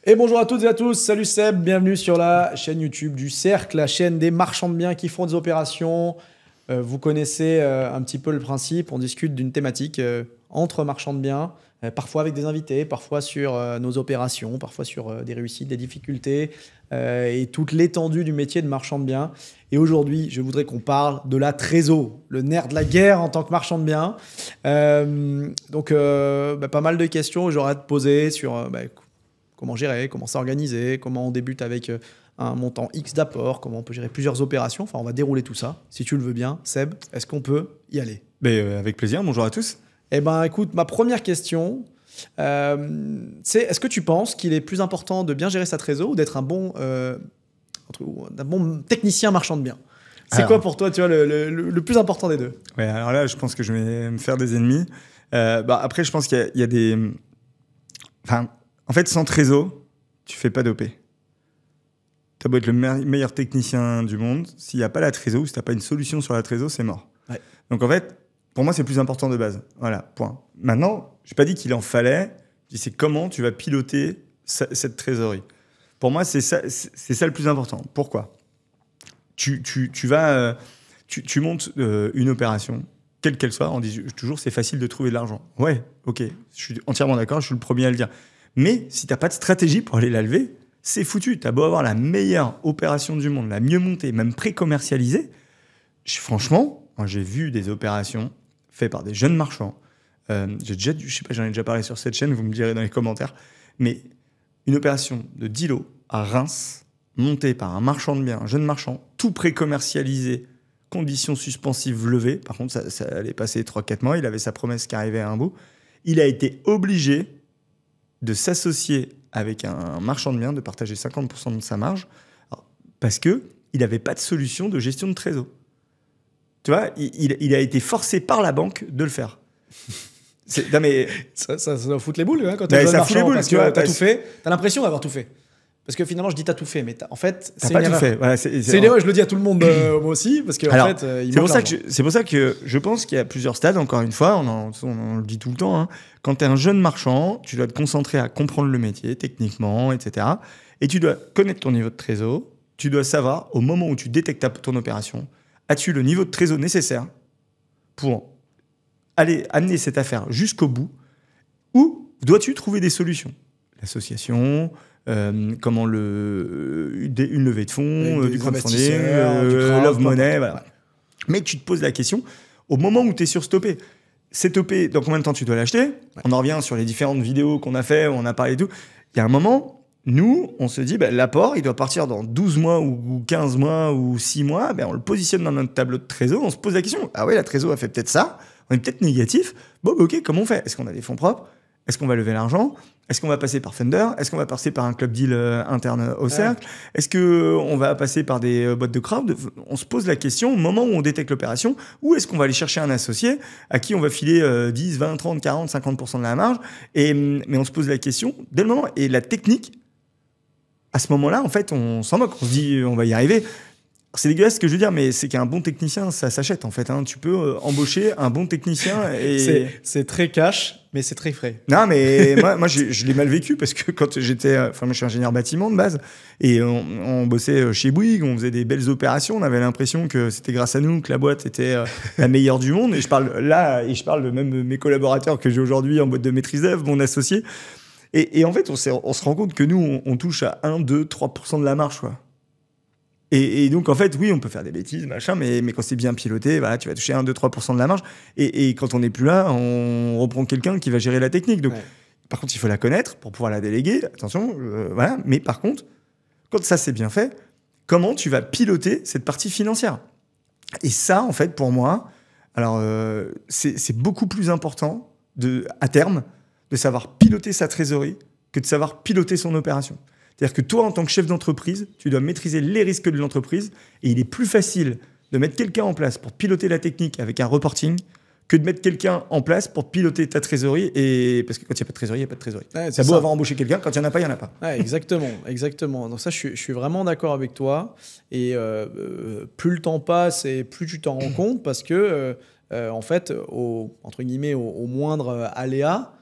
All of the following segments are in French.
Et bonjour à toutes et à tous, salut Seb, bienvenue sur la chaîne YouTube du Cercle, la chaîne des marchands de biens qui font des opérations. Vous connaissez un petit peu le principe, on discute d'une thématique entre marchands de biens, parfois avec des invités, parfois sur nos opérations, parfois sur des réussites, des difficultés et toute l'étendue du métier de marchand de biens. Et aujourd'hui, je voudrais qu'on parle de la trésor, le nerf de la guerre en tant que marchand de biens. Donc, pas mal de questions j'aurais à te poser sur comment gérer, comment s'organiser, comment on débute avec un montant X d'apport, comment on peut gérer plusieurs opérations. Enfin, on va dérouler tout ça. Si tu le veux bien, Seb, est-ce qu'on peut y aller? Avec plaisir, bonjour à tous. Eh ben, écoute, ma première question, c'est est-ce que tu penses qu'il est plus important de bien gérer sa trésor ou d'être un bon technicien marchand de biens? C'est quoi pour toi, tu vois, le plus important des deux? Ouais, alors là, je pense que je vais me faire des ennemis. Après, je pense qu'il y a des... Enfin, en fait, sans trésor, tu fais pas d'OP. Tu as beau être le meilleur technicien du monde, s'il n'y a pas la trésor, ou si tu n'as pas une solution sur la trésor, c'est mort. Ouais. Donc en fait, pour moi, c'est plus important de base. Voilà, point. Maintenant, je n'ai pas dit qu'il en fallait, je dis c'est comment tu vas piloter cette trésorerie. Pour moi, c'est ça le plus important. Pourquoi ? Tu montes une opération, quelle qu'elle soit, on dit toujours c'est facile de trouver de l'argent. Ouais, ok, je suis entièrement d'accord, je suis le premier à le dire. Mais si tu n'as pas de stratégie pour aller la lever, c'est foutu. Tu as beau avoir la meilleure opération du monde, la mieux montée, même pré-commercialisée. Franchement, moi, j'ai vu des opérations faites par des jeunes marchands. Je sais pas, j'en ai déjà parlé sur cette chaîne, vous me direz dans les commentaires. Mais une opération de 10 lots à Reims, montée par un marchand de biens, un jeune marchand, tout pré-commercialisé, conditions suspensives levées. Par contre, ça allait passer 3-4 mois. Il avait sa promesse qui arrivait à un bout. Il a été obligé de s'associer avec un marchand de biens, de partager 50% de sa marge, parce qu'il n'avait pas de solution de gestion de trésor. Tu vois, il a été forcé par la banque de le faire. Non mais... ça doit foutre les boules quand tu es jeune marchand, parce que tu as tout fait. Tu as l'impression d'avoir tout fait. Parce que finalement, je dis t'as tout fait, mais en fait, c'est pas tout fait. Voilà, c'est une erreur, je le dis à tout le monde, moi aussi, parce que c'est pour ça que je pense qu'il y a plusieurs stades, encore une fois, on le dit tout le temps, hein. Quand tu es un jeune marchand, tu dois te concentrer à comprendre le métier, techniquement, etc. Et tu dois connaître ton niveau de trésor, tu dois savoir, au moment où tu détectes ton opération, as-tu le niveau de trésor nécessaire pour aller amener cette affaire jusqu'au bout, ou dois-tu trouver des solutions? L'association... comment une levée de fonds, du crowdfunding, Love Money, voilà. Mais tu te poses la question, au moment où tu es sur cette OP, cette OP, dans combien de temps tu dois l'acheter? Ouais. On en revient sur les différentes vidéos qu'on a fait, où on a parlé de tout. Il y a un moment, nous, on se dit, l'apport, il doit partir dans 12 mois ou 15 mois ou 6 mois. On le positionne dans notre tableau de trésor, on se pose la question, ah ouais, la trésor a fait peut-être ça, on est peut-être négatif. Bon, ok, comment on fait? Est-ce qu'on a des fonds propres? Est-ce qu'on va lever l'argent? Est-ce qu'on va passer par Thunder? Est-ce qu'on va passer par un club deal interne au cercle? Est-ce qu'on va passer par des boîtes de crowd? On se pose la question au moment où on détecte l'opération. Ou est-ce qu'on va aller chercher un associé à qui on va filer 10, 20, 30, 40, 50% de la marge? Mais on se pose la question dès le moment. Et la technique, à ce moment-là, en fait, on s'en moque. On se dit, on va y arriver. C'est dégueulasse ce que je veux dire, mais c'est qu'un bon technicien, ça s'achète en fait. Hein. Tu peux embaucher un bon technicien et... C'est très cash, mais c'est très frais. Non, mais moi je l'ai mal vécu parce que quand j'étais... Enfin, moi, je suis ingénieur bâtiment de base et on bossait chez Bouygues, on faisait des belles opérations. On avait l'impression que c'était grâce à nous que la boîte était la meilleure du monde. Et je parle de même mes collaborateurs que j'ai aujourd'hui en boîte de maîtrise d'œuvre, mon associé. Et en fait, on se rend compte que nous, on touche à 1, 2, 3% de la marge, quoi. Et donc, en fait, oui, on peut faire des bêtises, machin, mais quand c'est bien piloté, voilà, tu vas toucher 1, 2, 3% de la marge. Et quand on n'est plus là, on reprend quelqu'un qui va gérer la technique. Donc, par contre, il faut la connaître pour pouvoir la déléguer. Attention, voilà. Mais par contre, quand ça c'est bien fait, comment tu vas piloter cette partie financière? Et ça, en fait, pour moi, alors, c'est beaucoup plus important à terme de savoir piloter sa trésorerie que de savoir piloter son opération. C'est-à-dire que toi, en tant que chef d'entreprise, tu dois maîtriser les risques de l'entreprise et il est plus facile de mettre quelqu'un en place pour piloter la technique avec un reporting que de mettre quelqu'un en place pour piloter ta trésorerie. Parce que quand il n'y a pas de trésorerie, il n'y a pas de trésorerie. Ouais, c'est beau avoir embauché quelqu'un, quand il n'y en a pas, il n'y en a pas. Ouais, exactement. Donc ça, je suis vraiment d'accord avec toi. Et plus le temps passe et plus tu t'en rends compte parce que, en fait, entre guillemets, au moindre aléa,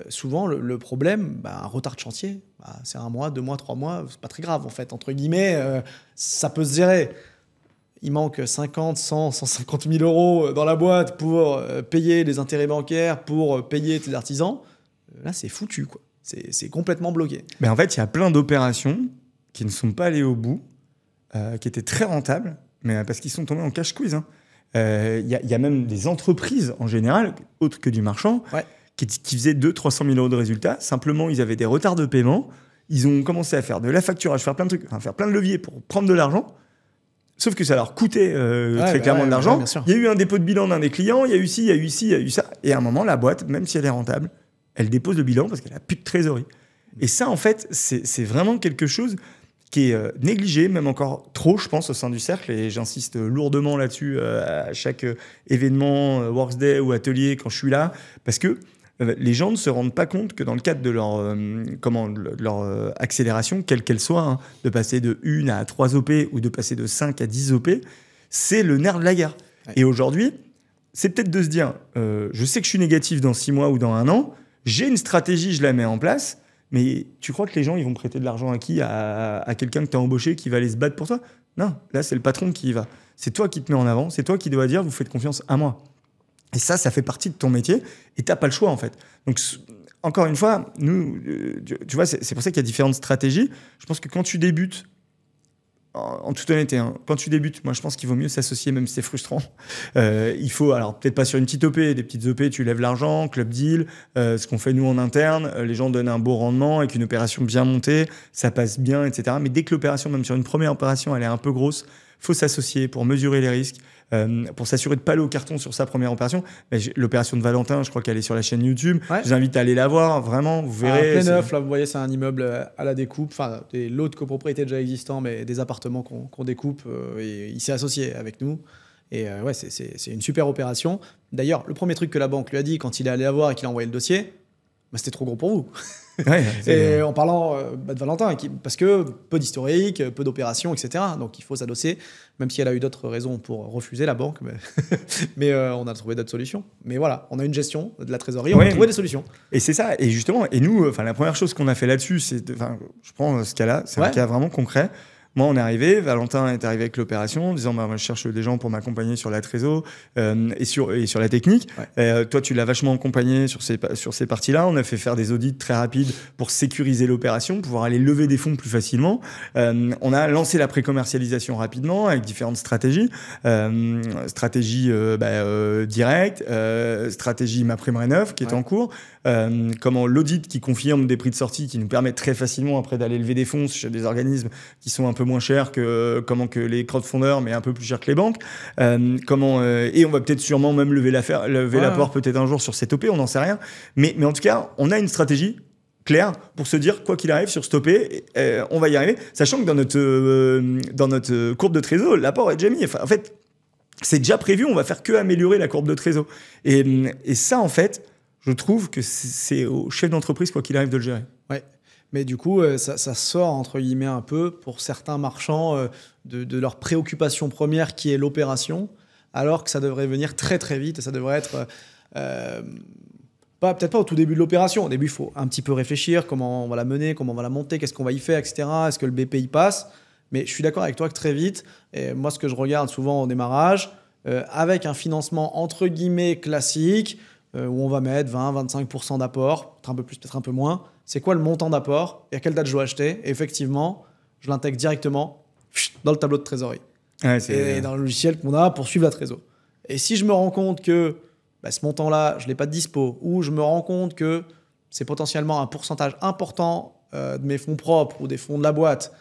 souvent, le problème, un retard de chantier, c'est 1 mois, 2 mois, 3 mois, c'est pas très grave en fait. Entre guillemets, ça peut se gérer. Il manque 50, 100, 150 000 euros dans la boîte pour payer les intérêts bancaires, pour payer tes artisans. Là, c'est foutu, quoi. C'est complètement bloqué. Mais en fait, il y a plein d'opérations qui ne sont pas allées au bout, qui étaient très rentables, mais parce qu'ils sont tombés en cash squeeze. Il y a même des entreprises en général, autres que du marchand, qui faisaient 200 000 – 300 000 euros de résultats. Simplement, ils avaient des retards de paiement. Ils ont commencé à faire de la facturage, faire plein de trucs, faire plein de leviers pour prendre de l'argent. Sauf que ça leur coûtait très clairement de l'argent. Il y a eu un dépôt de bilan d'un des clients, il y a eu ci, il y a eu ci, il y a eu ça. Et à un moment, la boîte, même si elle est rentable, elle dépose le bilan parce qu'elle n'a plus de trésorerie. Et ça, en fait, c'est vraiment quelque chose qui est négligé, même encore trop, je pense, au sein du cercle. Et j'insiste lourdement là-dessus à chaque événement, Worksday ou atelier quand je suis là. Parce que les gens ne se rendent pas compte que dans le cadre de leur accélération, quelle qu'elle soit, de passer de 1 à 3 OP ou de passer de 5 à 10 OP, c'est le nerf de la guerre. Ouais. Et aujourd'hui, c'est peut-être de se dire, je sais que je suis négatif dans 6 mois ou dans 1 an, j'ai une stratégie, je la mets en place, mais tu crois que les gens ils vont prêter de l'argent à qui ? À quelqu'un que tu as embauché qui va aller se battre pour toi ? Non, là c'est le patron qui y va. C'est toi qui te mets en avant, c'est toi qui dois dire, vous faites confiance à moi. Et ça fait partie de ton métier et tu n'as pas le choix en fait. Donc, encore une fois, nous, tu vois, c'est pour ça qu'il y a différentes stratégies. Je pense que quand tu débutes, en toute honnêteté, quand tu débutes, moi je pense qu'il vaut mieux s'associer même si c'est frustrant. Il faut, alors peut-être pas sur une petite OP, des petites OP, tu lèves l'argent, club deal, ce qu'on fait nous en interne, les gens donnent un beau rendement avec une opération bien montée, ça passe bien, etc. Mais dès que l'opération, même sur une première opération, elle est un peu grosse, faut s'associer pour mesurer les risques. Pour s'assurer de ne pas aller au carton sur sa première opération. L'opération de Valentin, je crois qu'elle est sur la chaîne YouTube. Ouais. Je vous invite à aller la voir, vraiment, vous verrez. Plein neuf, là, vous voyez, c'est un immeuble à la découpe, enfin, des lots de copropriété déjà existants, mais des appartements qu'on découpe, et il s'est associé avec nous. Et c'est une super opération. D'ailleurs, le premier truc que la banque lui a dit quand il est allé la voir et qu'il a envoyé le dossier, c'était trop gros pour vous. Ouais, et en parlant de Valentin, parce que peu d'historique, peu d'opérations, etc. Donc il faut s'adosser, même si elle a eu d'autres raisons pour refuser la banque, mais on a trouvé d'autres solutions. Mais voilà, on a une gestion de la trésorerie, on a trouvé des solutions. Et c'est ça, et justement, et nous, la première chose qu'on a fait là-dessus, je prends ce cas-là, c'est un cas vraiment concret. Moi, on est arrivé, Valentin est arrivé avec l'opération, en disant moi, je cherche des gens pour m'accompagner sur la trésor et sur la technique. Ouais. Toi, tu l'as vachement accompagné sur ces parties-là. On a fait faire des audits très rapides pour sécuriser l'opération, pouvoir aller lever des fonds plus facilement. On a lancé la pré-commercialisation rapidement avec différentes stratégies. Stratégie directe, stratégie MaPrimeRénov qui est en cours. Comment l'audit qui confirme des prix de sortie qui nous permet très facilement après d'aller lever des fonds chez des organismes qui sont un peu moins chers que les crowdfunders mais un peu plus chers que les banques. Et on va peut-être sûrement même lever l'apport peut-être un jour sur cette OP, on n'en sait rien. Mais en tout cas, on a une stratégie claire pour se dire quoi qu'il arrive sur cette OP, on va y arriver, sachant que dans notre courbe de trésor, l'apport est déjà mis. Enfin, en fait, c'est déjà prévu, on va faire que améliorer la courbe de trésor. Et ça, en fait, je trouve que c'est au chef d'entreprise, quoi qu'il arrive, de le gérer. Ouais. Mais du coup, ça sort, entre guillemets, un peu, pour certains marchands, de leur préoccupation première, qui est l'opération, alors que ça devrait venir très, très vite. Et ça devrait être... peut-être pas au tout début de l'opération. Au début, il faut un petit peu réfléchir, comment on va la mener, comment on va la monter, qu'est-ce qu'on va y faire, etc. Est-ce que le BPI passe ? Mais je suis d'accord avec toi que très vite, et moi, ce que je regarde souvent au démarrage, avec un financement, entre guillemets, classique, où on va mettre 20-25% d'apport, peut-être un peu plus, peut-être un peu moins. C'est quoi le montant d'apport et à quelle date je dois acheter ? Et effectivement, je l'intègre directement dans le tableau de trésorerie. Ouais, et dans le logiciel qu'on a pour suivre la trésor. Et si je me rends compte que ce montant-là, je ne l'ai pas de dispo, ou je me rends compte que c'est potentiellement un pourcentage important de mes fonds propres ou des fonds de la boîte,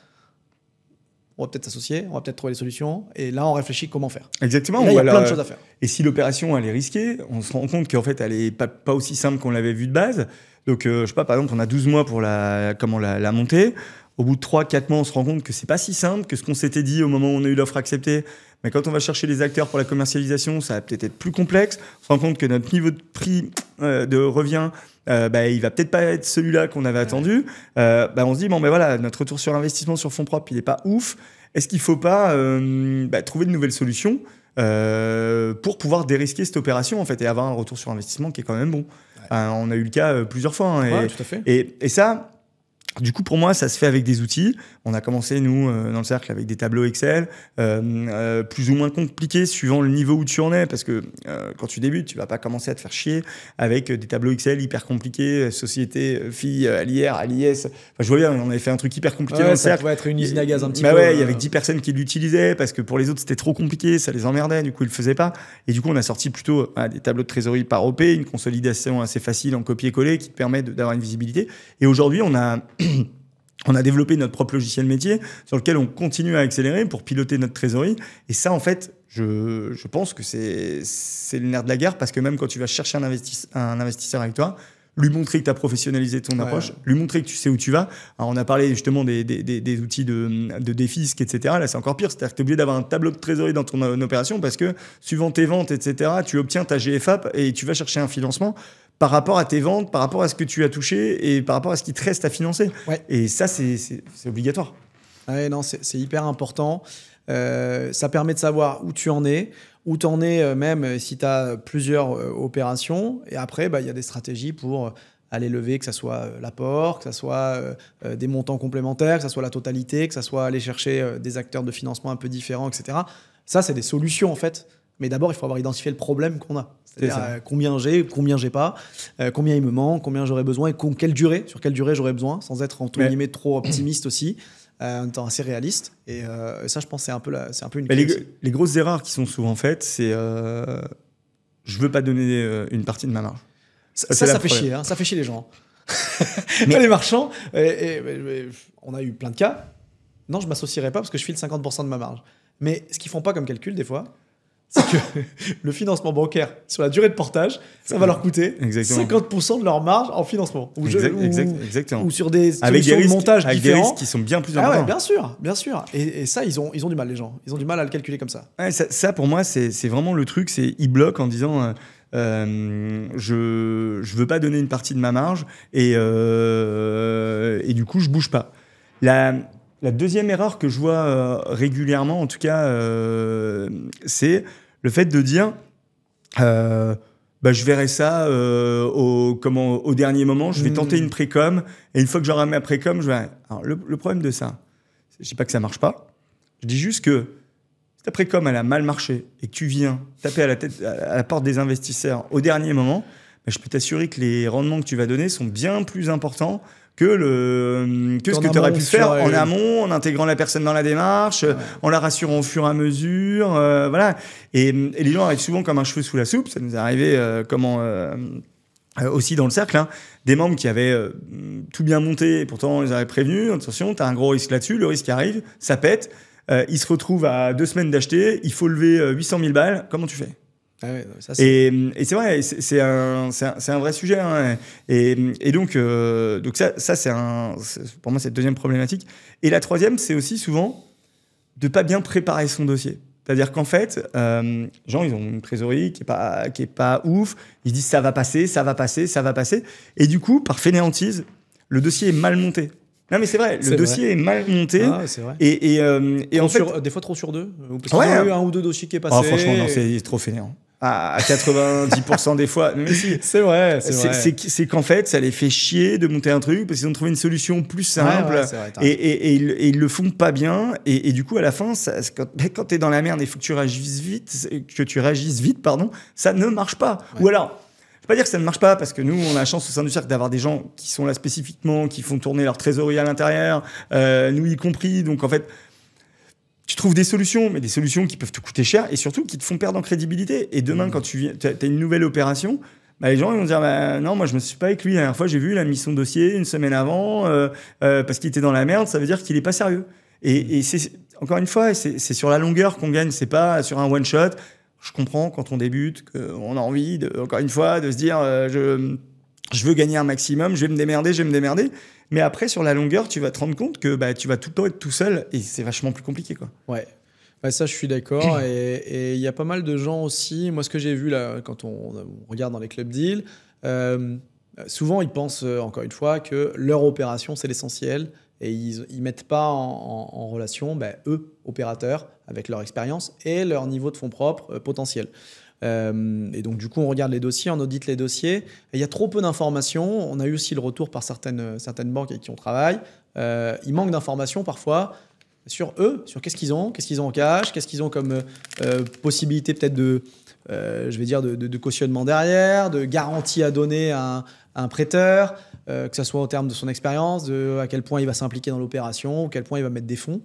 on va peut-être s'associer, on va peut-être trouver des solutions. Et là, on réfléchit comment faire. Exactement. Et là, il y a plein de choses à faire. Et si l'opération, elle est risquée, on se rend compte qu'en fait, elle n'est pas aussi simple qu'on l'avait vu de base. Donc, je sais pas, par exemple, on a 12 mois pour la monter. Au bout de 3-4 mois, on se rend compte que c'est pas si simple que ce qu'on s'était dit au moment où on a eu l'offre acceptée. Mais quand on va chercher les acteurs pour la commercialisation, ça va peut-être être plus complexe. On se rend compte que notre niveau de prix de revient, il va peut-être pas être celui-là qu'on avait attendu. On se dit, voilà, notre retour sur investissement sur fonds propres, il est pas ouf. Est-ce qu'il faut pas trouver de nouvelles solutions ? pour pouvoir dérisquer cette opération en fait, et avoir un retour sur investissement qui est quand même bon. On a eu le cas plusieurs fois. Ouais, tout à fait. Et ça, du coup, pour moi, ça se fait avec des outils. On a commencé, nous, dans le cercle, avec des tableaux Excel, plus ou moins compliqués suivant le niveau où tu en es. Parce que quand tu débutes, tu vas pas commencer à te faire chier avec des tableaux Excel hyper compliqués, société, filles, à l'IR, à l'IS. Enfin, je vois bien, on avait fait un truc hyper compliqué dans le ça cercle. pouvait être une usine à gaz un petit Bah peu. ouais, il y avait 10 personnes qui l'utilisaient parce que pour les autres, c'était trop compliqué, ça les emmerdait, du coup, ils le faisaient pas. Et du coup, on a sorti plutôt des tableaux de trésorerie par OP, une consolidation assez facile en copier-coller qui te permet d'avoir une visibilité. Et aujourd'hui, on a développé notre propre logiciel métier sur lequel on continue à accélérer pour piloter notre trésorerie. Et ça, en fait, je pense que c'est le nerf de la guerre parce que même quand tu vas chercher un investisseur avec toi, lui montrer que tu as professionnalisé ton approche, lui montrer que tu sais où tu vas. Alors, on a parlé justement des outils de défisque, etc. Là, c'est encore pire. C'est-à-dire que tu es obligé d'avoir un tableau de trésorerie dans ton opération parce que, suivant tes ventes, etc., tu obtiens ta GFAP et tu vas chercher un financement par rapport à tes ventes, par rapport à ce que tu as touché et par rapport à ce qui te reste à financer. Ouais. Et ça, c'est obligatoire. Ouais, non, c'est hyper important. Ça permet de savoir où tu en es, même si tu as plusieurs opérations. Et après, il y a des stratégies pour aller lever, que ce soit l'apport, que ce soit des montants complémentaires, que ce soit la totalité, que ce soit aller chercher des acteurs de financement un peu différents, etc. Ça, c'est des solutions, en fait. Mais d'abord, il faut avoir identifié le problème qu'on a. C'est-à-dire combien j'ai pas, combien il me manque, combien j'aurais besoin et sur quelle durée j'aurais besoin, sans être entre guillemets trop optimiste aussi, en étant assez réaliste. Et ça, je pense, c'est un peu une clé. Les grosses erreurs qui sont souvent faites, c'est je veux pas donner une partie de ma marge. Ça fait chier, hein, ça fait chier les gens. Mais les marchands, on a eu plein de cas. Non, je m'associerai pas parce que je file 50% de ma marge. Mais ce qu'ils font pas comme calcul des fois, c'est que le financement bancaire, sur la durée de portage, ça va leur coûter 50% de leur marge en financement. Exactement. Ou sur des solutions de montage avec différents. Des risques qui sont bien plus importants. Ouais, bien sûr. Et ça, ils ont du mal, les gens. Ils ont du mal à le calculer comme ça. Ouais, ça, pour moi, c'est vraiment le truc. Ils bloquent en disant je veux pas donner une partie de ma marge et du coup, je bouge pas. La deuxième erreur que je vois régulièrement, en tout cas, c'est le fait de dire je verrai ça au dernier moment, je vais tenter une précom, et une fois que j'aurai ma précom, je verrai. Alors, le problème de ça, je dis pas que ça marche pas, je dis juste que si ta précom elle a mal marché et que tu viens taper à la porte des investisseurs au dernier moment, je peux t'assurer que les rendements que tu vas donner sont bien plus importants que ce que tu aurais pu faire en amont, en intégrant la personne dans la démarche, en la rassurant au fur et à mesure. Voilà. Et les gens arrivent souvent comme un cheveu sous la soupe. Ça nous est arrivé aussi dans le cercle. Hein, des membres qui avaient tout bien monté, et pourtant on les avait prévenus. Attention, tu as un gros risque là-dessus. Le risque arrive, ça pète. Ils se retrouvent à 2 semaines d'acheter. Il faut lever 800 000 balles. Comment tu fais ? Ouais, ça, et c'est vrai, c'est un vrai sujet. Hein, et donc ça c'est pour moi, c'est la deuxième problématique. Et la troisième, c'est aussi souvent de pas bien préparer son dossier. C'est-à-dire qu'en fait, les gens, ils ont une trésorerie qui est pas ouf. Ils disent ça va passer. Et du coup, par fainéantise, le dossier est mal monté. Non mais c'est vrai, le dossier est mal monté. Ah, c'est vrai. Et en fait, des fois trop sur deux. Parce qu'il y a eu un ou deux dossiers qui est passé. Franchement, non, c'est trop fainéant. À 90% des fois. Mais si. C'est vrai. C'est qu'en fait, ça les fait chier de monter un truc parce qu'ils ont trouvé une solution plus simple et ils le font pas bien. Et du coup, à la fin, quand tu es dans la merde, il faut que tu réagisses vite, ça ne marche pas. Ouais. Ou alors, je ne vais pas dire que ça ne marche pas parce que nous, on a la chance au sein du cercle d'avoir des gens qui sont là spécifiquement, qui font tourner leur trésorerie à l'intérieur, nous y compris. Donc en fait, tu trouves des solutions, mais des solutions qui peuvent te coûter cher et surtout qui te font perdre en crédibilité. Et demain, quand tu as une nouvelle opération, les gens ils vont dire non, moi je me suis pas avec lui. La dernière fois, j'ai vu, il a mis son dossier une semaine avant parce qu'il était dans la merde. Ça veut dire qu'il est pas sérieux. Et c'est, encore une fois, c'est sur la longueur qu'on gagne. C'est pas sur un one shot. Je comprends quand on débute qu'on a envie, encore une fois, de se dire je veux gagner un maximum, je vais me démerder. Mais après, sur la longueur, tu vas te rendre compte que tu vas tout le temps être tout seul et c'est vachement plus compliqué, quoi. Ouais. Ça, je suis d'accord. Et il y a pas mal de gens aussi. Moi, ce que j'ai vu là, quand on regarde dans les club deals, souvent, ils pensent, encore une fois, que leur opération, c'est l'essentiel et ils mettent pas en relation eux, opérateurs, avec leur expérience et leur niveau de fonds propres potentiel. Et donc, du coup, on regarde les dossiers, on audite les dossiers. Et il y a trop peu d'informations. On a eu aussi le retour par certaines banques avec qui on travaille. Il manque d'informations parfois sur eux, sur qu'est-ce qu'ils ont en cash, qu'est-ce qu'ils ont comme possibilité peut-être de cautionnement derrière, de garantie à donner à un prêteur, que ce soit en termes de son expérience, de à quel point il va s'impliquer dans l'opération, à quel point il va mettre des fonds.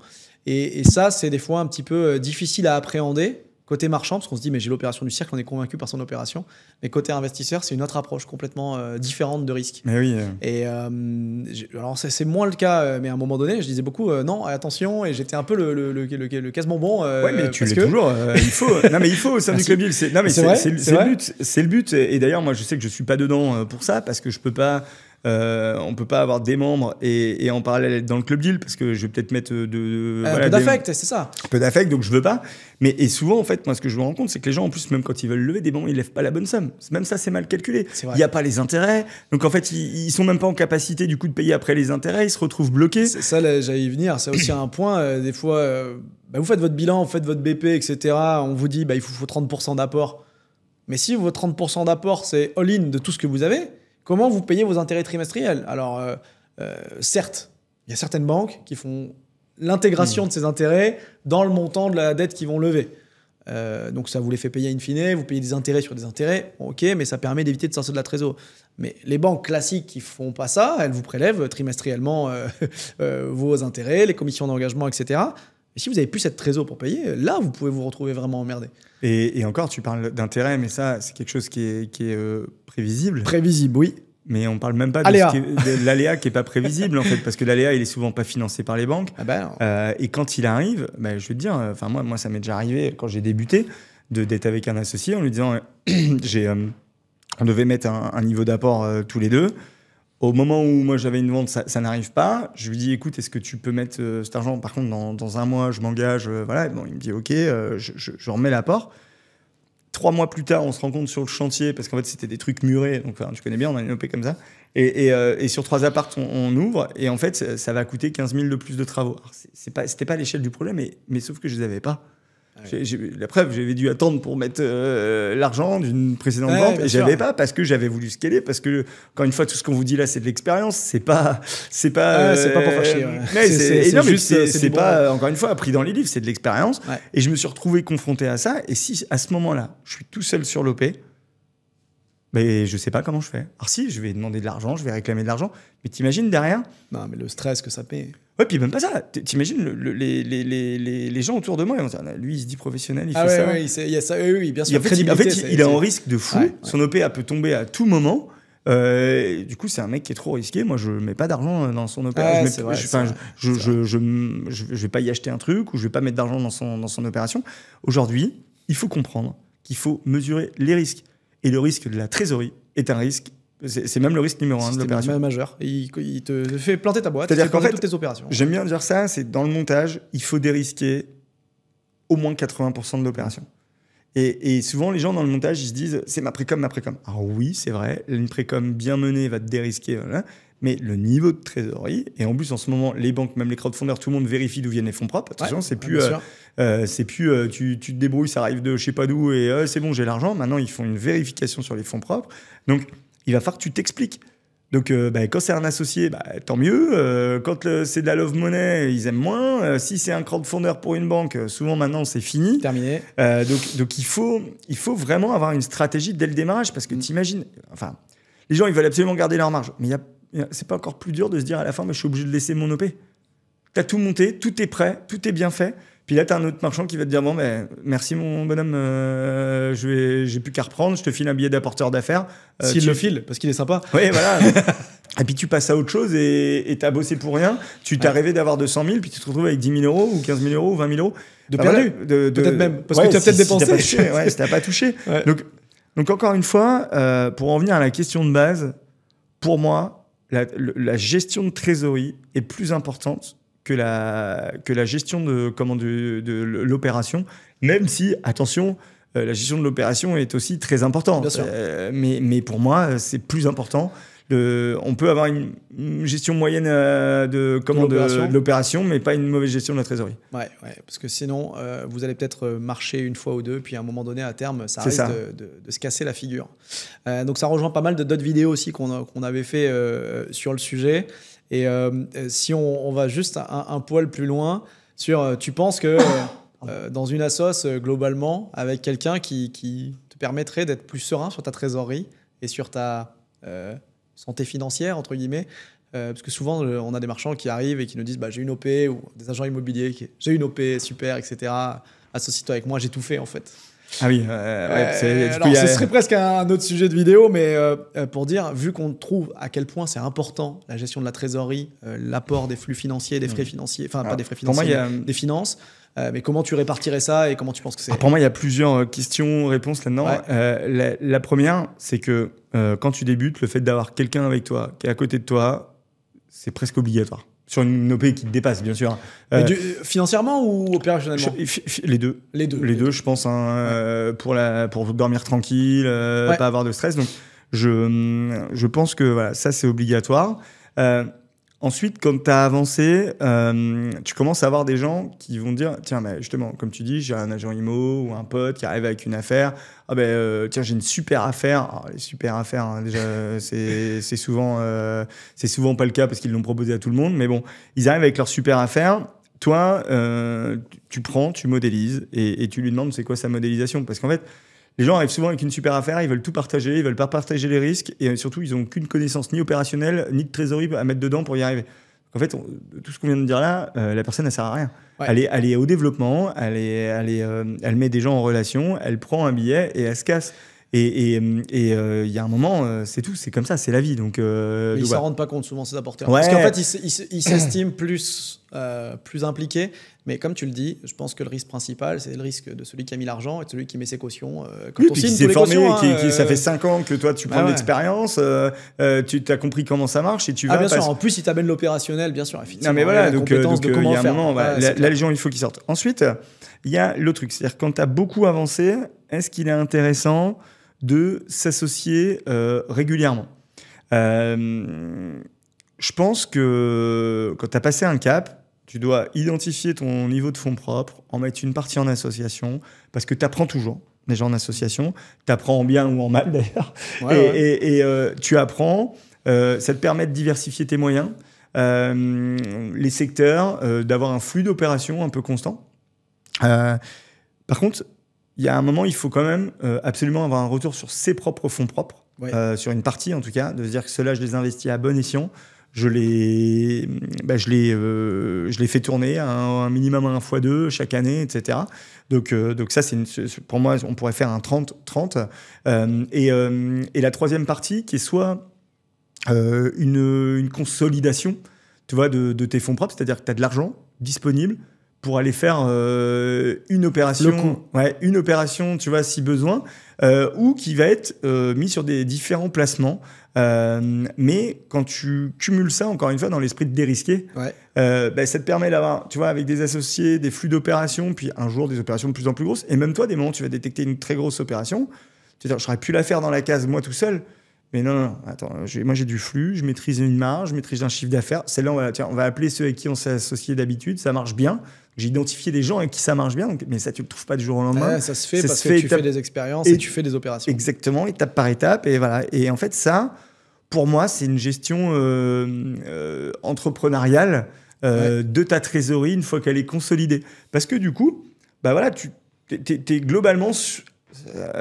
Et ça, c'est des fois un petit peu difficile à appréhender. Côté marchand, parce qu'on se dit, mais j'ai l'opération du cercle, on est convaincu par son opération. Mais côté investisseur, c'est une autre approche complètement différente de risque. Mais oui. Et alors, c'est moins le cas, mais à un moment donné, je disais beaucoup, non, attention, et j'étais un peu le casse-bonbon. Ouais, mais tu l'es toujours. Il faut. Non, mais il faut au sein du Club Deal. Non, mais c'est le but. C'est le but. Et d'ailleurs, moi, je sais que je suis pas dedans pour ça, parce que je peux pas. On peut pas avoir des membres et en parallèle être dans le Club Deal parce que je vais peut-être mettre un peu d'affect, c'est ça. Un peu d'affect, donc je veux pas. Et souvent, en fait, moi, ce que je me rends compte, c'est que les gens, en plus, même quand ils veulent lever des bons, ils lèvent pas la bonne somme. Même ça, c'est mal calculé. Il n'y a pas les intérêts. Donc, en fait, ils sont même pas en capacité, du coup, de payer après les intérêts. Ils se retrouvent bloqués. C'est ça, j'allais y venir. C'est aussi un point. Des fois, vous faites votre bilan, vous faites votre BP, etc. On vous dit, il faut 30% d'apport. Mais si vos 30% d'apport, c'est all-in de tout ce que vous avez, comment vous payez vos intérêts trimestriels? Alors, certes, il y a certaines banques qui font l'intégration de ces intérêts dans le montant de la dette qu'ils vont lever. Donc, ça vous les fait payer in fine, vous payez des intérêts sur des intérêts, ok, mais ça permet d'éviter de sortir de la trésor. Mais les banques classiques qui ne font pas ça, elles vous prélèvent trimestriellement vos intérêts, les commissions d'engagement, etc. Et si vous n'avez plus cette trésor pour payer, là, vous pouvez vous retrouver vraiment emmerdé. Et encore, tu parles d'intérêt, mais ça, c'est quelque chose qui est prévisible. Prévisible, oui. Mais on parle même pas de l'aléa qui est pas prévisible en fait, parce que l'aléa il est souvent pas financé par les banques. Et quand il arrive, je veux te dire, enfin moi ça m'est déjà arrivé quand j'ai débuté d'être avec un associé en lui disant, on devait mettre un niveau d'apport tous les deux. Au moment où moi j'avais une vente, ça n'arrive pas. Je lui dis, écoute, est-ce que tu peux mettre cet argent? Par contre, dans un mois, je m'engage. Voilà. Bon, il me dit, ok, je remets l'apport. 3 mois plus tard, on se rend compte sur le chantier, parce qu'en fait, c'était des trucs murés. Donc, tu connais bien, on a une OP comme ça. Et sur 3 apparts, on ouvre. Et en fait, ça va coûter 15 000 de plus de travaux. Alors, c'était pas l'échelle du problème, mais sauf que je les avais pas. Ouais. La preuve, j'avais dû attendre pour mettre l'argent d'une précédente vente et j'avais pas parce que j'avais voulu scaler, parce que encore une fois tout ce qu'on vous dit là c'est de l'expérience, c'est pas c'est pas pour faire chier. C'est pas encore une fois appris dans les livres, c'est de l'expérience. Ouais. Et je me suis retrouvé confronté à ça, et si à ce moment-là je suis tout seul sur l'OP, je sais pas comment je fais. Alors si, je vais demander de l'argent, je vais réclamer de l'argent, mais t'imagines derrière? Non, mais le stress que ça paie. Ouais, puis même pas ça. T'imagines les gens autour de moi, ils vont dire, lui, il se dit professionnel, il fait ça. Oui, il y a ça, oui, bien sûr. En fait, il est en risque de fou. Ouais. Son OP peut tomber à tout moment. Du coup, c'est un mec qui est trop risqué. Moi, je mets pas d'argent dans son OP. Je vais pas y acheter un truc, ou je vais pas mettre d'argent dans son opération. Aujourd'hui, il faut comprendre qu'il faut mesurer les risques. Et le risque de la trésorerie est un risque. C'est même le risque numéro 1 de l'opération. C'est majeur. Il te fait planter ta boîte. C'est-à-dire qu'en fait, toutes tes opérations. J'aime bien dire ça, c'est dans le montage, il faut dérisquer au moins 80% de l'opération. Et souvent, les gens dans le montage, ils se disent, c'est ma précom. Alors oui, c'est vrai, une précom bien menée va te dérisquer, voilà, mais le niveau de trésorerie, et en plus en ce moment, les banques, même les crowdfunders, tout le monde vérifie d'où viennent les fonds propres. Attention, c'est plus tu te débrouilles, ça arrive de je sais pas d'où, et c'est bon, j'ai l'argent. Maintenant, ils font une vérification sur les fonds propres. Donc, il va falloir que tu t'expliques. Donc, quand c'est un associé, tant mieux. Quand c'est de la love money, ils aiment moins. Si c'est un crowdfunder pour une banque, souvent maintenant, c'est fini. Terminé. Donc il faut vraiment avoir une stratégie dès le démarrage, parce que t'imagines... Enfin, les gens, ils veulent absolument garder leur marge. Mais c'est pas encore plus dur de se dire à la fin, je suis obligé de laisser mon OP. T'as tout monté, tout est prêt, tout est bien fait. Puis là, tu as un autre marchand qui va te dire, bon, merci mon bonhomme, j'ai plus qu'à reprendre, je te file un billet d'apporteur d'affaires. S'il le file, parce qu'il est sympa. Oui, voilà. Et puis tu passes à autre chose, et tu as bossé pour rien. Tu t'as rêvé d'avoir 200 000, puis tu te retrouves avec 10 000 euros, ou 15 000 euros, ou 20 000 euros. De perdu, peut-être même, parce que tu as peut-être dépensé. Si tu n'as pas touché. Ouais. Donc encore une fois, pour en venir à la question de base, pour moi, la gestion de trésorerie est plus importante que la gestion de l'opération, même si, attention, la gestion de l'opération est aussi très importante. Bien sûr. Mais pour moi, c'est plus important. on peut avoir une gestion moyenne de l'opération, mais pas une mauvaise gestion de la trésorerie. Ouais, parce que sinon, vous allez peut-être marcher une fois ou deux, puis à un moment donné, à terme, ça risque de se casser la figure. Donc ça rejoint pas mal d'autres vidéos aussi qu'on avait fait sur le sujet. Et si on va juste un poil plus loin, tu penses que dans une assoce, globalement, avec quelqu'un qui te permettrait d'être plus serein sur ta trésorerie et sur ta santé financière, entre guillemets, parce que souvent, on a des marchands qui arrivent et qui nous disent j'ai une OP, ou des agents immobiliers j'ai une OP, super, etc. Associe-toi avec moi, j'ai tout fait en fait. Ah oui, ce serait presque un autre sujet de vidéo, mais pour dire, vu qu'on trouve à quel point c'est important la gestion de la trésorerie, l'apport des flux financiers, des frais financiers, enfin pas des frais financiers, des finances, mais comment tu répartirais ça et comment tu penses que c'est? Pour moi, il y a plusieurs questions-réponses là-dedans. La première, c'est que quand tu débutes, le fait d'avoir quelqu'un avec toi, qui est à côté de toi, c'est presque obligatoire. Sur une OP qui te dépasse, bien sûr. Financièrement ou opérationnellement? Les deux. Les deux, je pense, pour dormir tranquille, pas avoir de stress. Donc, je pense que voilà, ça, c'est obligatoire. Ensuite, quand tu as avancé, tu commences à avoir des gens qui vont te dire, tiens, justement, comme tu dis, j'ai un agent IMO ou un pote qui arrive avec une affaire. Tiens, j'ai une super affaire. Alors, les super affaires, hein, déjà, c'est souvent pas le cas parce qu'ils l'ont proposé à tout le monde. Mais bon, ils arrivent avec leur super affaire. Toi, tu prends, tu modélises et tu lui demandes c'est quoi sa modélisation. Parce qu'en fait, les gens arrivent souvent avec une super affaire, ils veulent tout partager, ils veulent pas partager les risques et surtout, ils n'ont aucune connaissance ni opérationnelle ni de trésorerie à mettre dedans pour y arriver. En fait, tout ce qu'on vient de dire là, la personne, elle sert à rien. Ouais. Elle est au développement, elle met des gens en relation, elle prend un billet et elle se casse. Et il y a un moment, c'est tout, c'est comme ça, c'est la vie. Donc, ils s'en rendent pas compte souvent, ces apporteurs. Ouais. Parce qu'en fait, ils s'estiment plus impliqués. Mais comme tu le dis, je pense que le risque principal, c'est le risque de celui qui a mis l'argent et de celui qui met ses cautions. Quand on signe tous les formé, cautions, ça fait 5 ans que toi, tu prends de l'expérience, tu as compris comment ça marche et tu vas... bien sûr, en plus, il t'amène l'opérationnel, bien sûr, effectivement. Non, mais voilà, donc de comment il y a un faire. moment, la Légion, il faut qu'il sorte. Ensuite, il y a l'autre truc, c'est-à-dire quand tu as beaucoup avancé, est-ce qu'il est intéressant de s'associer régulièrement? Je pense que quand tu as passé un cap, tu dois identifier ton niveau de fonds propres, en mettre une partie en association, parce que tu apprends toujours, déjà en association. Tu apprends en bien ou en mal, d'ailleurs. Et tu apprends, ça te permet de diversifier tes moyens, les secteurs, d'avoir un flux d'opérations un peu constant. Par contre, il y a un moment, il faut quand même absolument avoir un retour sur ses propres fonds propres, sur une partie en tout cas, de se dire que ceux-là, je les investis à bon escient. Je les fais tourner un minimum à 1x2 chaque année, etc. Donc ça, pour moi, on pourrait faire un 30-30. Et la troisième partie, qui est soit une consolidation, tu vois, de tes fonds propres, c'est-à-dire que tu as de l'argent disponible pour aller faire une opération, tu vois, si besoin, ou qui va être mis sur des différents placements. Mais quand tu cumules ça, encore une fois, dans l'esprit de dérisquer, ça te permet d'avoir, tu vois, avec des associés, des flux d'opérations, puis un jour des opérations de plus en plus grosses. Et même toi, des moments où tu vas détecter une très grosse opération, tu vas dire, j'aurais pu la faire dans la case moi tout seul. Mais non, attends, moi j'ai du flux, je maîtrise une marge, je maîtrise un chiffre d'affaires. Celle-là, on va appeler ceux avec qui on s'est associé d'habitude, ça marche bien. J'ai identifié des gens avec qui ça marche bien, mais ça, tu le trouves pas du jour au lendemain. Ça se fait parce que tu fais des expériences et tu fais des opérations. Exactement, étape par étape. Et voilà. Et en fait, ça, pour moi, c'est une gestion entrepreneuriale de ta trésorerie une fois qu'elle est consolidée. Parce que du coup, tu es globalement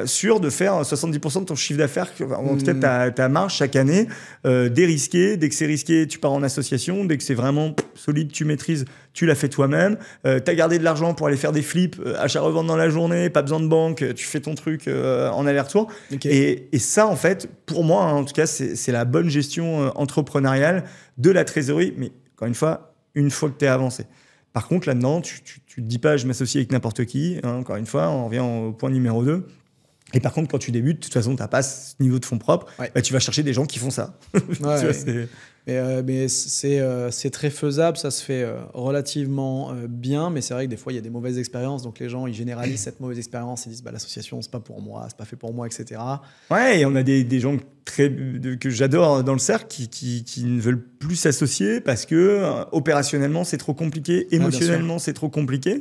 sûr de faire 70% de ton chiffre d'affaires, en tout cas ta marge chaque année, dérisqué. Dès que c'est risqué, tu pars en association. Dès que c'est vraiment solide, tu maîtrises, tu l'as fait toi-même. Tu as gardé de l'argent pour aller faire des flips, achat-revente dans la journée, pas besoin de banque, tu fais ton truc en aller-retour. Okay. Et ça, en fait, pour moi, en tout cas, c'est la bonne gestion entrepreneuriale de la trésorerie. Mais encore une fois que tu es avancé. Par contre, là-dedans, tu te dis pas je m'associe avec n'importe qui. Encore une fois, on revient au point numéro 2. Et par contre, quand tu débutes, de toute façon, tu n'as pas ce niveau de fonds propres, Ouais. bah, tu vas chercher des gens qui font ça. Tu vois, Ouais. c'est- Mais c'est très faisable, ça se fait relativement bien, mais c'est vrai que des fois il y a des mauvaises expériences, donc les gens ils généralisent cette mauvaise expérience, ils disent bah, l'association c'est pas pour moi, c'est pas fait pour moi, etc. Ouais, et on a des gens que j'adore dans le cercle qui ne veulent plus s'associer parce que opérationnellement c'est trop compliqué, émotionnellement c'est trop compliqué.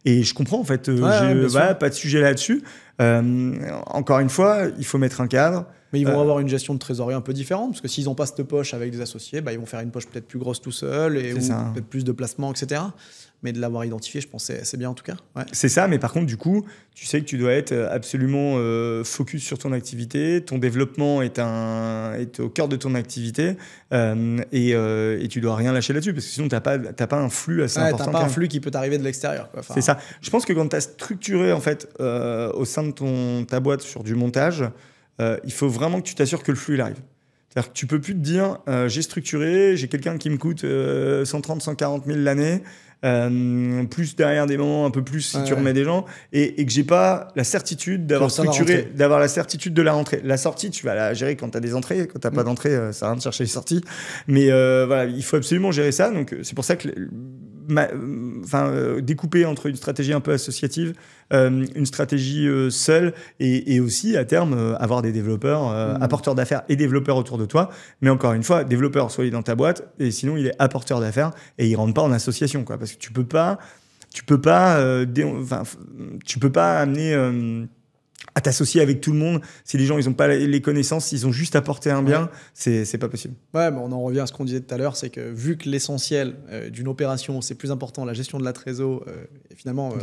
Et je comprends en fait, bien sûr. voilà, pas de sujet là-dessus. Encore une fois, il faut mettre un cadre. Mais ils vont avoir une gestion de trésorerie un peu différente, parce que s'ils n'ont pas cette poche avec des associés, bah, ils vont faire une poche peut-être plus grosse tout seul, ou peut-être plus de placements, etc. Mais de l'avoir identifié, je pense que c'est bien en tout cas. Ouais. C'est ça, mais par contre, du coup, tu sais que tu dois être absolument focus sur ton activité. Ton développement est au cœur de ton activité et tu dois rien lâcher là-dessus parce que sinon, tu n'as pas un flux assez important. Tu n'as pas un flux qui peut t'arriver de l'extérieur. Enfin, c'est ça. Je pense que quand tu as structuré en fait, au sein de ta boîte sur du montage, il faut vraiment que tu t'assures que le flux il arrive. C'est-à-dire que tu peux plus te dire j'ai structuré, j'ai quelqu'un qui me coûte 130, 140 000 l'année. Plus derrière des moments un peu plus si tu remets des gens et que j'ai pas la certitude d'avoir structuré, d'avoir la certitude de la rentrée. La sortie, tu vas la gérer quand tu as des entrées, quand tu n'as pas d'entrée, ça sert à rien de chercher les sorties. Mais voilà, il faut absolument gérer ça. Donc c'est pour ça que découper entre une stratégie un peu associative, une stratégie seule et aussi à terme avoir des développeurs, apporteurs d'affaires et développeurs autour de toi. Mais encore une fois, développeur, soit il est dans ta boîte et sinon il est apporteur d'affaires et il rentre pas en association, quoi, parce que tu peux pas amener à t'associer avec tout le monde si les gens ils ont pas les connaissances, s'ils ont juste apporté un bien, c'est pas possible. Ouais, mais on en revient à ce qu'on disait tout à l'heure, c'est que vu que l'essentiel d'une opération c'est plus important la gestion de la trésor et finalement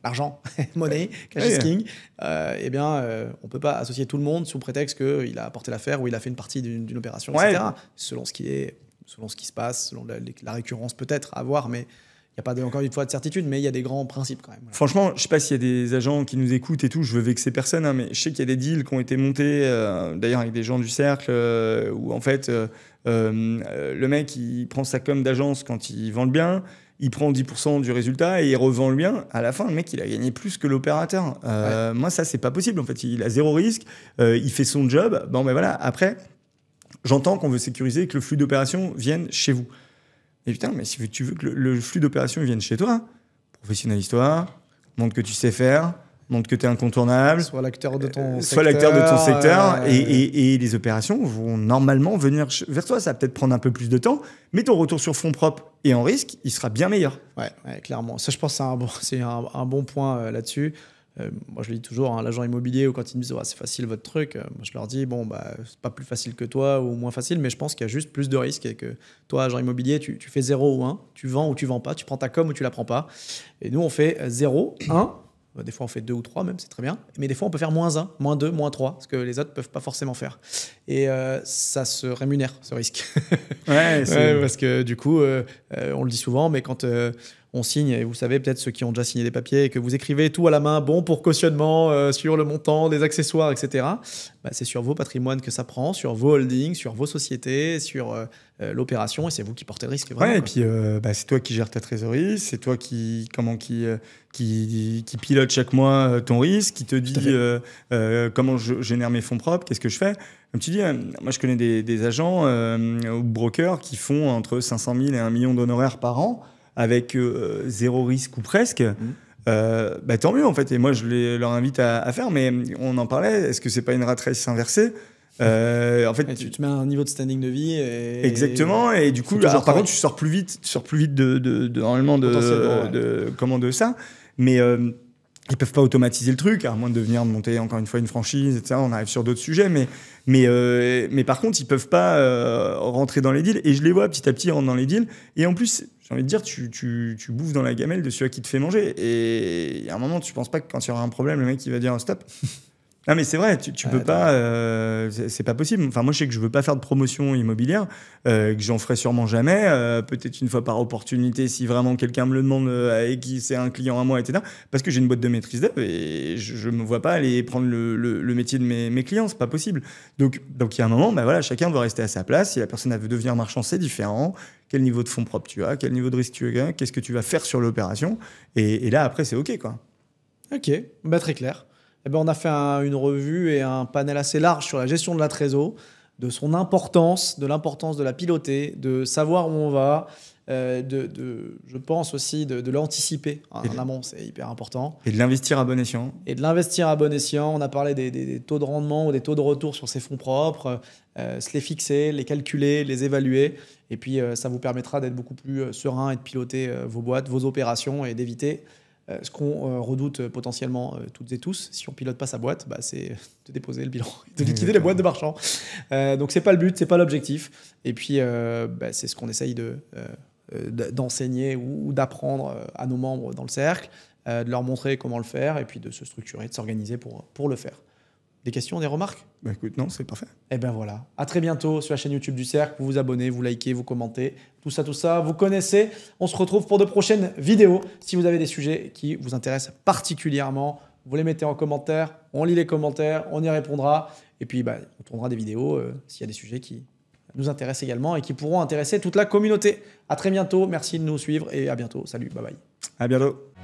l'argent, money, cash is king, eh bien on peut pas associer tout le monde sous prétexte qu'il a apporté l'affaire ou il a fait une partie d'une opération, etc. Selon ce qui se passe, selon la récurrence peut-être à voir, mais il n'y a pas encore une fois de certitude, mais il y a des grands principes quand même. Voilà. Franchement, je ne sais pas s'il y a des agents qui nous écoutent et tout, je veux vexer personne, hein, mais je sais qu'il y a des deals qui ont été montés, d'ailleurs avec des gens du cercle, où en fait, le mec, il prend sa com d'agence quand il vend le bien, il prend 10% du résultat et il revend le bien. À la fin, le mec, il a gagné plus que l'opérateur. Moi, ça, c'est pas possible. En fait, il a zéro risque, il fait son job. Bon, ben voilà, après, j'entends qu'on veut sécuriser que le flux d'opérations vienne chez vous. Et putain, mais si tu veux que le flux d'opération vienne chez toi, professionnalise-toi, montre que tu sais faire, montre que tu es incontournable. Sois l'acteur de ton secteur. Sois l'acteur de ton secteur. Et les opérations vont normalement venir vers toi. Ça va peut-être prendre un peu plus de temps, mais ton retour sur fonds propres et en risque, il sera bien meilleur. Ouais, clairement. Ça, je pense que c'est un bon point là-dessus. Moi, je le dis toujours, hein, l'agent immobilier, ou quand ils me disent c'est facile votre truc, moi, je leur dis c'est pas plus facile que toi ou moins facile, mais je pense qu'il y a juste plus de risques et que toi, agent immobilier, tu fais 0 ou 1, tu vends ou tu vends pas, tu prends ta com ou tu la prends pas. Et nous, on fait 0, 1. Des fois, on fait 2 ou 3 même, c'est très bien. Mais des fois, on peut faire -1, -2, -3, parce que les autres peuvent pas forcément faire. Et ça se rémunère, ce risque. Parce que du coup, on le dit souvent, mais quand on signe, et vous savez, peut-être ceux qui ont déjà signé des papiers, et que vous écrivez tout à la main, bon pour cautionnement, sur le montant, des accessoires, etc., c'est sur vos patrimoines que ça prend, sur vos holdings, sur vos sociétés, sur l'opération, et c'est vous qui portez le risque. Vraiment, et puis c'est toi qui gères ta trésorerie, c'est toi qui pilote chaque mois ton risque, qui te dit comment je génère mes fonds propres, qu'est-ce que je fais. Comme tu dis, moi je connais des agents ou brokers qui font entre 500 000 et 1 million d'honoraires par an, avec 0 risque ou presque. Tant mieux en fait, et moi je leur invite à faire, mais on en parlait, est-ce que c'est pas une rat race inversée? En fait, tu te mets un niveau de standing de vie exactement, et du coup par contre tu sors plus vite normalement de ça, mais ils peuvent pas automatiser le truc, à moins de venir monter encore une fois une franchise, etc. On arrive sur d'autres sujets, mais par contre ils peuvent pas rentrer dans les deals, et je les vois petit à petit rentrer dans les deals, et en plus j'ai envie de dire, tu bouffes dans la gamelle de celui qui te fait manger. Et à un moment, tu penses pas que quand il y aura un problème, le mec il va dire stop. Non mais c'est vrai, tu peux pas, c'est pas possible. Enfin moi je sais que je veux pas faire de promotion immobilière, que j'en ferai sûrement jamais, peut-être une fois par opportunité si vraiment quelqu'un me le demande et qui c'est un client à moi, etc. Parce que j'ai une boîte de maîtrise d'œuvre et je me vois pas aller prendre le métier de mes clients, c'est pas possible. Donc il y a un moment, voilà, chacun doit rester à sa place. Si la personne elle veut devenir marchand, c'est différent. Quel niveau de fonds propres tu as, quel niveau de risque tu as, qu'est-ce que tu vas faire sur l'opération, et là après c'est ok quoi. Ok, très clair. Eh ben, on a fait une revue et un panel assez large sur la gestion de la trésor, de son importance, de l'importance de la piloter, de savoir où on va, je pense aussi de l'anticiper en amont, c'est hyper important. Et de l'investir à bon escient. Et de l'investir à bon escient. On a parlé des taux de rendement ou des taux de retour sur ses fonds propres, se les fixer, les calculer, les évaluer. Et puis, ça vous permettra d'être beaucoup plus serein et de piloter vos boîtes, vos opérations et d'éviter ce qu'on redoute potentiellement toutes et tous. Si on ne pilote pas sa boîte, c'est de déposer le bilan, de liquider les boîtes de marchands. Donc, ce n'est pas le but, ce n'est pas l'objectif. Et puis, c'est ce qu'on essaye d'enseigner ou d'apprendre à nos membres dans le cercle, de leur montrer comment le faire et puis de se structurer, de s'organiser pour le faire. Des questions, des remarques ? Écoute, non, c'est parfait. Et ben voilà. À très bientôt sur la chaîne YouTube du Cercle. Vous vous abonnez, vous likez, vous commentez. Tout ça, vous connaissez. On se retrouve pour de prochaines vidéos. Si vous avez des sujets qui vous intéressent particulièrement, vous les mettez en commentaire. On lit les commentaires, on y répondra. Et puis, on tournera des vidéos s'il y a des sujets qui nous intéressent également et qui pourront intéresser toute la communauté. À très bientôt. Merci de nous suivre et à bientôt. Salut, bye bye. À bientôt.